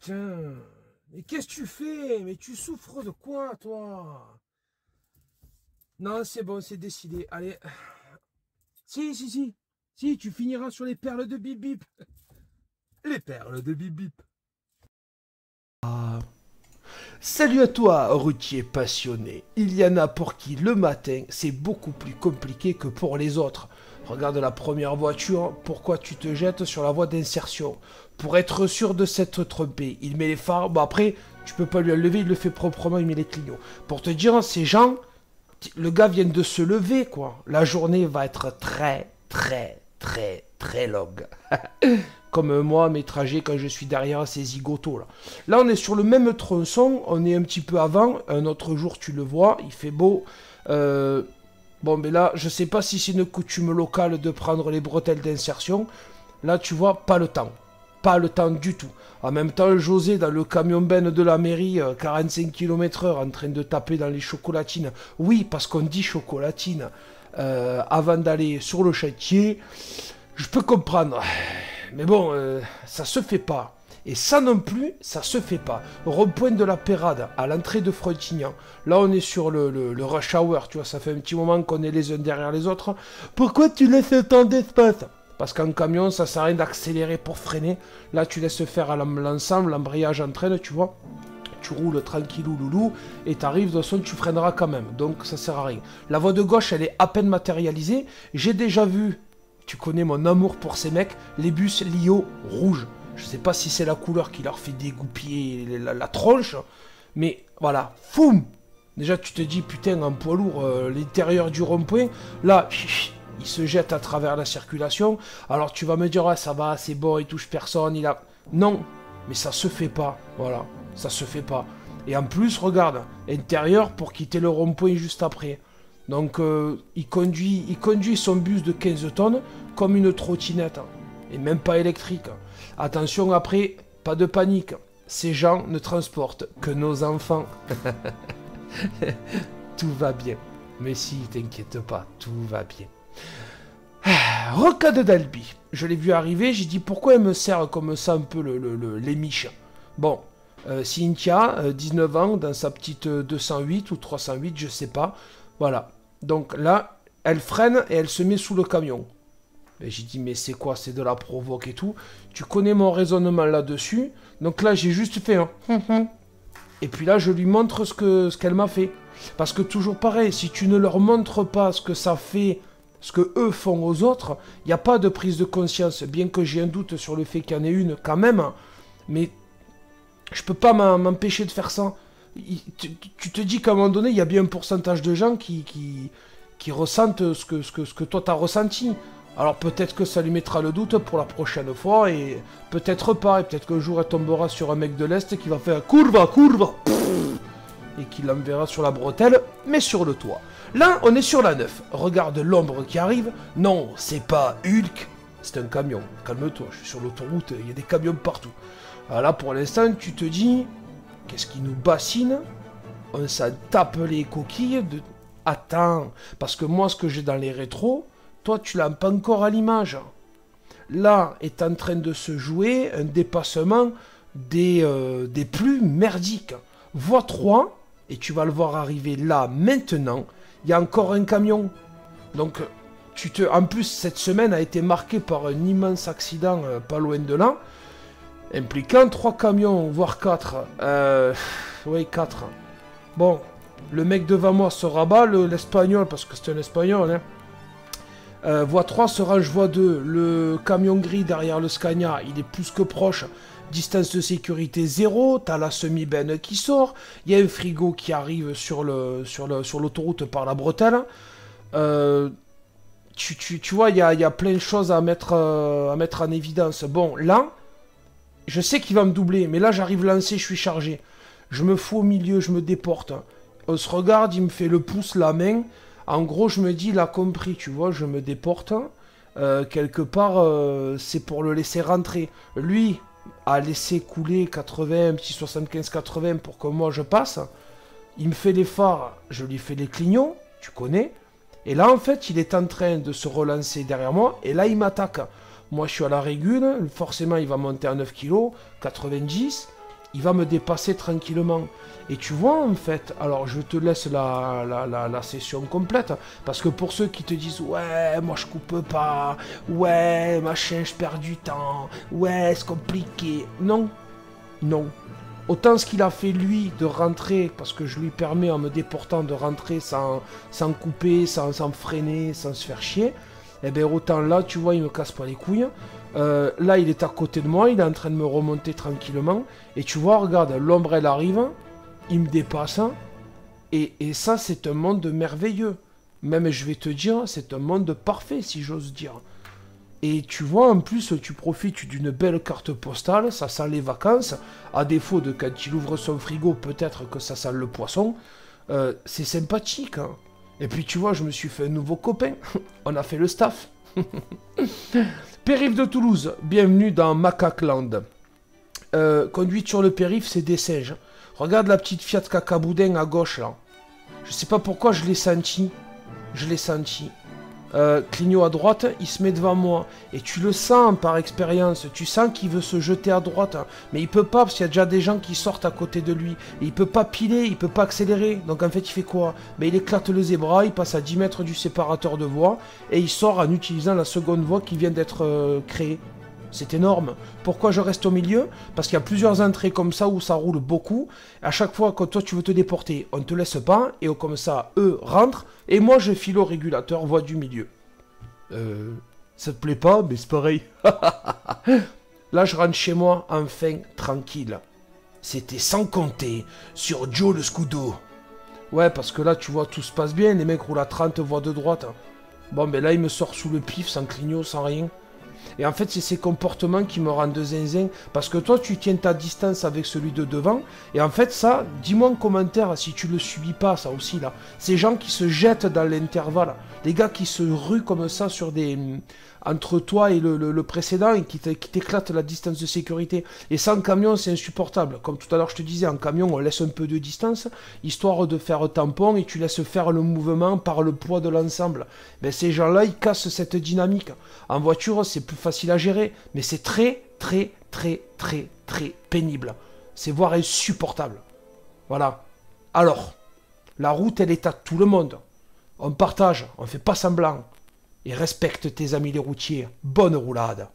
Putain, mais qu'est-ce que tu fais? Mais tu souffres de quoi, toi? Non, c'est bon, c'est décidé. Allez. Si, si, si. Si, tu finiras sur les perles de Bip Bip. Les perles de Bip Bip. Salut à toi, routier passionné. Il y en a pour qui le matin, c'est beaucoup plus compliqué que pour les autres. Regarde la première voiture, pourquoi tu te jettes sur la voie d'insertion? Pour être sûr de s'être trompé. Il met les phares, bon après, tu peux pas lui enlever, il le fait proprement, il met les clignots. Pour te dire, ces gens, le gars vient de se lever, quoi. La journée va être très longue. Comme moi, mes trajets quand je suis derrière ces zigotos là. Là, on est sur le même tronçon, on est un petit peu avant. Un autre jour, tu le vois, il fait beau. Bon, mais là, je sais pas si c'est une coutume locale de prendre les bretelles d'insertion. Là, tu vois, pas le temps. Pas le temps du tout. En même temps, José, dans le camion ben de la mairie, 45 km/h, en train de taper dans les chocolatines. Oui, parce qu'on dit chocolatine. Avant d'aller sur le chantier, je peux comprendre. Mais bon, ça se fait pas. Et ça non plus, ça se fait pas. Rond-point de la Pérade, à l'entrée de Frontignan. Là, on est sur le rush hour, tu vois, ça fait un petit moment qu'on est les uns derrière les autres. Pourquoi tu laisses autant d'espace? Parce qu'en camion, ça sert à rien d'accélérer pour freiner. Là, tu laisses faire à l'ensemble, l'embrayage entraîne, tu vois. Tu roules tranquillou loulou, et t'arrives, de toute façon, tu freineras quand même. Donc, ça sert à rien. La voie de gauche, elle est à peine matérialisée. J'ai déjà vu... Tu connais mon amour pour ces mecs, les bus Lio rouges. Je sais pas si c'est la couleur qui leur fait dégoupiller la tronche, mais voilà, foum. Déjà tu te dis, putain, un poids lourd, l'intérieur du rond-point, là, il se jette à travers la circulation. Alors tu vas me dire, ah, ça va, c'est bon, il touche personne, il a... Non, mais ça se fait pas, voilà, ça se fait pas. Et en plus, regarde, intérieur pour quitter le rond-point juste après. Donc, il conduit son bus de 15 tonnes comme une trottinette, et même pas électrique. Attention après, pas de panique, ces gens ne transportent que nos enfants. Tout va bien. Mais si, t'inquiète pas, tout va bien. Rocade d'Albi, je l'ai vu arriver, j'ai dit pourquoi elle me sert comme ça un peu les miches. Bon, Cynthia, 19 ans, dans sa petite 208 ou 308, je sais pas. Voilà. Donc là, elle freine et elle se met sous le camion. Et j'ai dit, mais c'est quoi? C'est de la provoque et tout. Tu connais mon raisonnement là-dessus. Donc là, j'ai juste fait un... Et puis là, je lui montre ce qu'elle m'a fait. Parce que toujours pareil, si tu ne leur montres pas ce que ça fait, ce que eux font aux autres, il n'y a pas de prise de conscience. Bien que j'ai un doute sur le fait qu'il y en ait une quand même. Mais je peux pas m'empêcher de faire ça. Tu te dis qu'à un moment donné, il y a bien un pourcentage de gens qui ressentent ce que toi t'as ressenti. Alors peut-être que ça lui mettra le doute pour la prochaine fois, et peut-être pas, et peut-être qu'un jour elle tombera sur un mec de l'Est qui va faire courva, et qui l'enverra sur la bretelle, mais sur le toit. Là, on est sur la 9. Regarde l'ombre qui arrive. Non, c'est pas Hulk, c'est un camion. Calme-toi, je suis sur l'autoroute, il y a des camions partout. Alors là, pour l'instant, tu te dis... Qu'est-ce qui nous bassine? On s'en tape les coquilles de... Attends, parce que moi, ce que j'ai dans les rétros, toi, tu l'as pas encore à l'image. Là est en train de se jouer un dépassement des plus merdiques. Voie 3, et tu vas le voir arriver là, maintenant, il y a encore un camion. Donc, en plus, cette semaine a été marquée par un immense accident pas loin de là, impliquant 3 camions, voire 4. Oui, 4. Bon, le mec devant moi se rabat, l'espagnol, parce que c'est un espagnol, hein. Voie 3 se range voie 2. Le camion gris derrière le Scania, il est plus que proche. Distance de sécurité 0. T'as la semi-benne qui sort. Il y a un frigo qui arrive sur l'autoroute par la bretelle. Tu vois, il y a plein de choses à mettre en évidence. Bon, là... Je sais qu'il va me doubler, mais là j'arrive lancé, je suis chargé. Je me fous au milieu, je me déporte. On se regarde, il me fait le pouce, la main. En gros, je me dis, il a compris, tu vois, je me déporte. Quelque part, c'est pour le laisser rentrer. Lui a laissé couler 80, un petit 75-80 pour que moi je passe. Il me fait les phares, je lui fais les clignons, tu connais. Et là, en fait, il est en train de se relancer derrière moi, et là, il m'attaque. Moi, je suis à la régule, forcément, il va monter à 9 kg, 90. il va me dépasser tranquillement. Et tu vois, en fait, alors je te laisse la session complète, parce que pour ceux qui te disent, ouais, moi je coupe pas, ouais, machin, je perds du temps, ouais, c'est compliqué. Non, non. Autant ce qu'il a fait lui de rentrer, parce que je lui permets en me déportant de rentrer sans couper, sans freiner, sans se faire chier, et bien autant là, tu vois, il me casse pas les couilles. Là, il est à côté de moi, il est en train de me remonter tranquillement, et tu vois, regarde, l'ombre elle arrive, il me dépasse, et ça c'est un monde merveilleux. Même je vais te dire, c'est un monde parfait si j'ose dire. Et tu vois, en plus, tu profites d'une belle carte postale, ça sent les vacances, à défaut de quand il ouvre son frigo, peut-être que ça sent le poisson. C'est sympathique, hein. Et puis tu vois, je me suis fait un nouveau copain, on a fait le staff. Périph' de Toulouse, bienvenue dans Macaqueland. Conduite sur le périph', c'est des singes. Regarde la petite Fiat Cacaboudin à gauche, là. Je sais pas pourquoi je l'ai senti. Je l'ai senti. Clignot à droite, il se met devant moi. Et tu le sens par expérience. Tu sens qu'il veut se jeter à droite. Mais il peut pas parce qu'il y a déjà des gens qui sortent à côté de lui. Et il peut pas piler, il peut pas accélérer. Donc en fait, il fait quoi? Mais il éclate le zébra, il passe à 10 mètres du séparateur de voies. Et il sort en utilisant la seconde voie qui vient d'être créée. C'est énorme. Pourquoi je reste au milieu? Parce qu'il y a plusieurs entrées comme ça où ça roule beaucoup. À chaque fois que toi tu veux te déporter, on ne te laisse pas. Et comme ça, eux rentrent. Et moi je file au régulateur, voie du milieu. Ça te plaît pas? Mais c'est pareil. Là je rentre chez moi, enfin, tranquille. C'était sans compter sur Joe le Scudo. Ouais, parce que là tu vois, tout se passe bien. Les mecs roulent à 30 voies de droite. Bon, ben là il me sort sous le pif, sans clignot, sans rien. Et en fait, c'est ces comportements qui me rendent zinzin. Parce que toi, tu tiens ta distance avec celui de devant. Et en fait, ça, dis-moi en commentaire si tu le subis pas, ça aussi, là. Ces gens qui se jettent dans l'intervalle. Les gars qui se ruent comme ça sur des... entre toi et le précédent et qui t'éclatent la distance de sécurité. Et ça, en camion, c'est insupportable. Comme tout à l'heure, je te disais, en camion, on laisse un peu de distance, histoire de faire tampon, et tu laisses faire le mouvement par le poids de l'ensemble. Ben, ces gens-là, ils cassent cette dynamique. En voiture, c'est plus facile à gérer, mais c'est très, très, très, très, très pénible. C'est voire insupportable. Voilà. Alors, la route, elle est à tout le monde. On partage, on fait pas semblant. Et respecte tes amis les routiers. Bonne roulade.